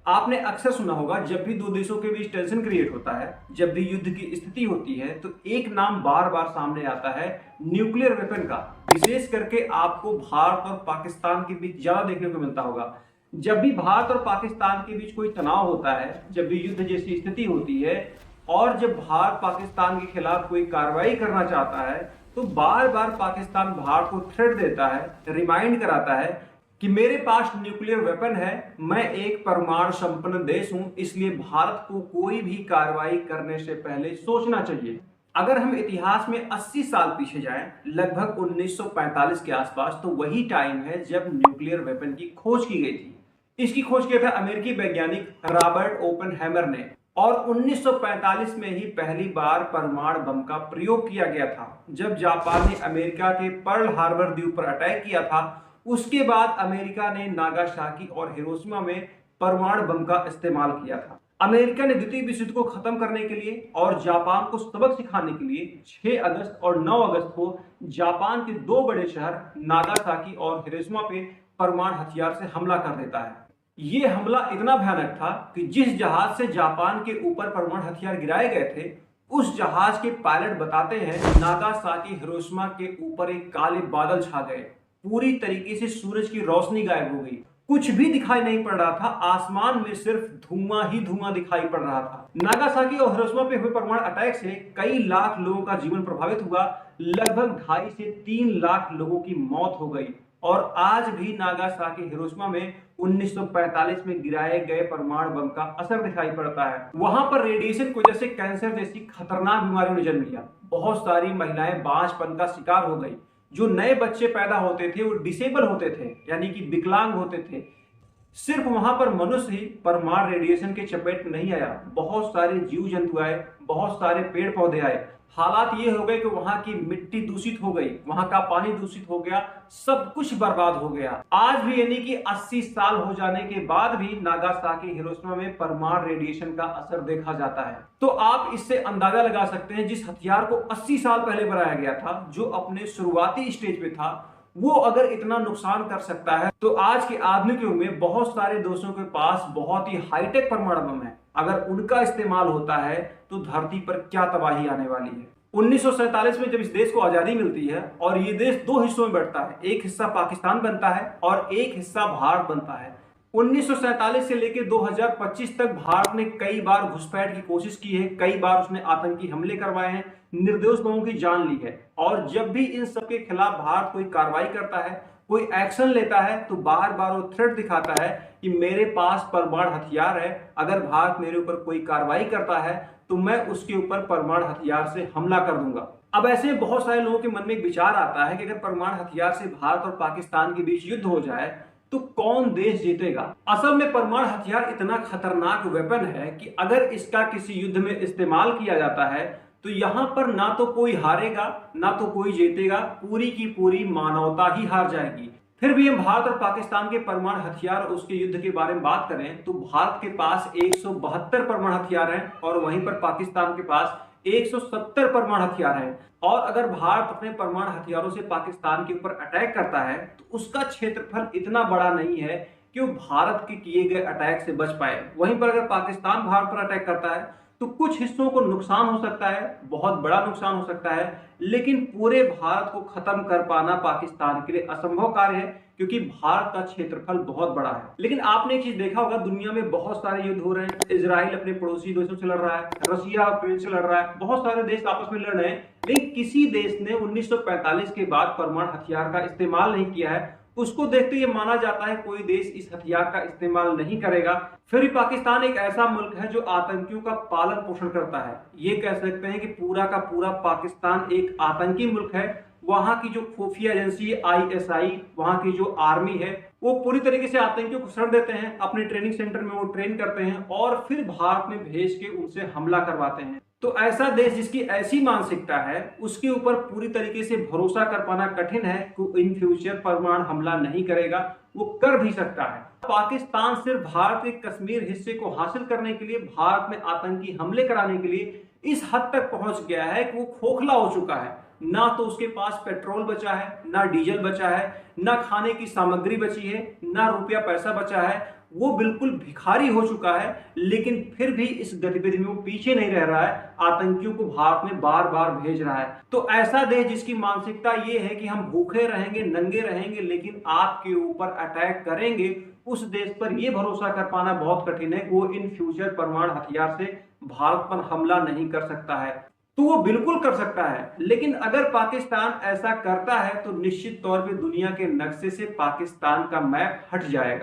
आपने अक्सर सुना होगा जब भी दो देशों के बीच टेंशन क्रिएट होता है, जब भी युद्ध की स्थिति होती है, तो एक नाम बार बार सामने आता है, न्यूक्लियर वेपन का। विशेष करके आपको भारत और पाकिस्तान के बीच ज्यादा देखने को मिलता होगा। जब भी भारत और पाकिस्तान के बीच कोई तनाव होता है, जब भी युद्ध जैसी स्थिति होती है और जब भारत पाकिस्तान के खिलाफ कोई कार्रवाई करना चाहता है, तो बार बार पाकिस्तान भारत को थ्रेट देता है, रिमाइंड कराता है कि मेरे पास न्यूक्लियर वेपन है, मैं एक परमाणु संपन्न देश हूं, इसलिए भारत को कोई भी कार्रवाई करने से पहले सोचना चाहिए। अगर हम इतिहास में 80 साल पीछे जाएं, लगभग 1945 के आसपास, तो वही टाइम है जब न्यूक्लियर वेपन की खोज की गई थी। इसकी खोज किया था अमेरिकी वैज्ञानिक रॉबर्ट ओपेनहाइमर ने, और 1945 में ही पहली बार परमाणु बम का प्रयोग किया गया था, जब जापान ने अमेरिका के पर्ल हार्बर द्वीप पर अटैक किया था। उसके बाद अमेरिका ने नागासाकी और हिरोशिमा में परमाणु बम का इस्तेमाल किया था। अमेरिका ने द्वितीय विश्व युद्ध को खत्म करने के लिए और जापान को सबक सिखाने के लिए 6 अगस्त और 9 अगस्त को जापान के दो बड़े शहर नागासाकी और हिरोशिमा पे परमाणु हथियार से हमला कर देता है। ये हमला इतना भयानक था कि जिस जहाज से जापान के ऊपर परमाणु हथियार गिराए गए थे, उस जहाज के पायलट बताते हैं नागासाकी हिरोशिमा के ऊपर एक काले बादल छा गए। पूरी तरीके से सूरज की रोशनी गायब हो गई, कुछ भी दिखाई नहीं पड़ रहा था, आसमान में सिर्फ धुआं ही धुआं दिखाई पड़ रहा था। नागासाकी और हिरोशिमा पे हुए परमाणु अटैक से कई लाख लोगों का जीवन प्रभावित हुआ, लगभग 2.5 से 3 लाख लोगों की मौत हो गई। और आज भी नागासाकी हिरोशिमा में 1945 में गिराए गए परमाणु बम का असर दिखाई पड़ता है। वहां पर रेडिएशन की वजह से कैंसर जैसी खतरनाक बीमारियों ने जन्म लिया। बहुत सारी महिलाएं बांझपन का शिकार हो गई। जो नए बच्चे पैदा होते थे वो डिसेबल होते थे, यानी कि विकलांग होते थे। सिर्फ वहां पर मनुष्य ही परमाणु रेडिएशन के चपेट में नहीं आया, बहुत सारे जीव जंतु आए, बहुत सारे पेड़ पौधे आए। हालात ये हो गए कि वहां की मिट्टी दूषित हो गई, वहां का पानी दूषित हो गया, सब कुछ बर्बाद हो गया। आज भी यानी कि 80 साल हो जाने के बाद भी नागासाकी हिरोशिमा में परमाणु रेडिएशन का असर देखा जाता है। तो आप इससे अंदाजा लगा सकते हैं, जिस हथियार को 80 साल पहले बनाया गया था, जो अपने शुरुआती स्टेज पे था, वो अगर इतना नुकसान कर सकता है, तो आज के आधुनिक युग में बहुत सारे देशों के पास बहुत ही हाईटेक परमाणु बम है। अगर उनका इस्तेमाल होता है तो धरती पर क्या तबाही आने वाली है। 1947 में जब इस देश को आजादी मिलती है और ये देश दो हिस्सों में बढ़ता है, एक हिस्सा पाकिस्तान बनता है और एक हिस्सा भारत बनता है। 1947 से लेकर 2025 तक भारत ने कई बार घुसपैठ की कोशिश की है, कई बार उसने आतंकी हमले करवाए हैं, निर्दोष लोगों की जान ली है। और जब भी इन सब के खिलाफ भारत कोई कार्रवाई करता है, कोई एक्शन लेता है, तो बार बार वो थ्रेट दिखाता है कि मेरे पास परमाणु हथियार है, अगर भारत मेरे ऊपर कोई कार्रवाई करता है तो मैं उसके ऊपर परमाणु हथियार से हमला कर दूंगा। अब ऐसे बहुत सारे लोगों के मन में एक विचार आता है कि अगर परमाणु हथियार से भारत और पाकिस्तान के बीच युद्ध हो जाए तो कौन देश जीतेगा। असल में परमाणु हथियार इतना खतरनाक वेपन है कि अगर इसका किसी युद्ध में इस्तेमाल किया जाता है तो यहां पर ना तो कोई हारेगा ना तो कोई जीतेगा, पूरी की पूरी मानवता ही हार जाएगी। फिर भी हम भारत और पाकिस्तान के परमाणु हथियार और उसके युद्ध के बारे में बात करें तो भारत के पास 172 परमाणु हथियार हैं और वहीं पर पाकिस्तान के पास 170 परमाणु हथियार हैं। और अगर भारत अपने परमाणु हथियारों से पाकिस्तान के ऊपर अटैक करता है तो उसका क्षेत्रफल इतना बड़ा नहीं है कि वो भारत के किए गए अटैक से बच पाए। वहीं पर अगर पाकिस्तान भारत पर अटैक करता है तो कुछ हिस्सों को नुकसान हो सकता है, बहुत बड़ा नुकसान हो सकता है, लेकिन पूरे भारत को खत्म कर पाना पाकिस्तान के लिए असंभव कार्य है, क्योंकि भारत का क्षेत्रफल बहुत बड़ा है। लेकिन आपने एक चीज देखा होगा, दुनिया में बहुत सारे युद्ध हो रहे हैं। इजराइल अपने पड़ोसी देशों से लड़ रहा है, रशिया यूक्रेन से लड़ रहा है, बहुत सारे देश आपस में लड़ रहे हैं, लेकिन किसी देश ने 1945 के बाद परमाणु हथियार का इस्तेमाल नहीं किया है। उसको देखते ये माना जाता है कोई देश इस हथियार का इस्तेमाल नहीं करेगा। फिर भी पाकिस्तान एक ऐसा मुल्क है जो आतंकियों का पालन पोषण करता है। ये कह सकते हैं कि पूरा का पूरा पाकिस्तान एक आतंकी मुल्क है। वहां की जो खुफिया एजेंसी ISI, वहां की जो आर्मी है, वो पूरी तरीके से आतंकियों को शरण देते हैं, अपने ट्रेनिंग सेंटर में वो ट्रेन करते हैं और फिर भारत में भेज के उनसे हमला करवाते हैं। तो ऐसा देश जिसकी ऐसी मानसिकता है, उसके ऊपर पूरी तरीके से भरोसा कर पाना कठिन है कि इन फ्यूचर परमाणु हमला नहीं करेगा। वो कर भी सकता है। पाकिस्तान सिर्फ भारत के कश्मीर हिस्से को हासिल करने के लिए, भारत में आतंकी हमले कराने के लिए इस हद तक पहुंच गया है कि वो खोखला हो चुका है। ना तो उसके पास पेट्रोल बचा है, ना डीजल बचा है, ना खाने की सामग्री बची है, ना रुपया पैसा बचा है। वो बिल्कुल भिखारी हो चुका है, लेकिन फिर भी इस गतिविधि में वो पीछे नहीं रह रहा है, आतंकियों को भारत में बार बार भेज रहा है। तो ऐसा देश जिसकी मानसिकता ये है कि हम भूखे रहेंगे, नंगे रहेंगे, लेकिन आपके ऊपर अटैक करेंगे, उस देश पर यह भरोसा कर पाना बहुत कठिन है कि वो इन फ्यूचर परमाणु हथियार से भारत पर हमला नहीं कर सकता है। तो वो बिल्कुल कर सकता है, लेकिन अगर पाकिस्तान ऐसा करता है तो निश्चित तौर पे दुनिया के नक्शे से पाकिस्तान का मैप हट जाएगा।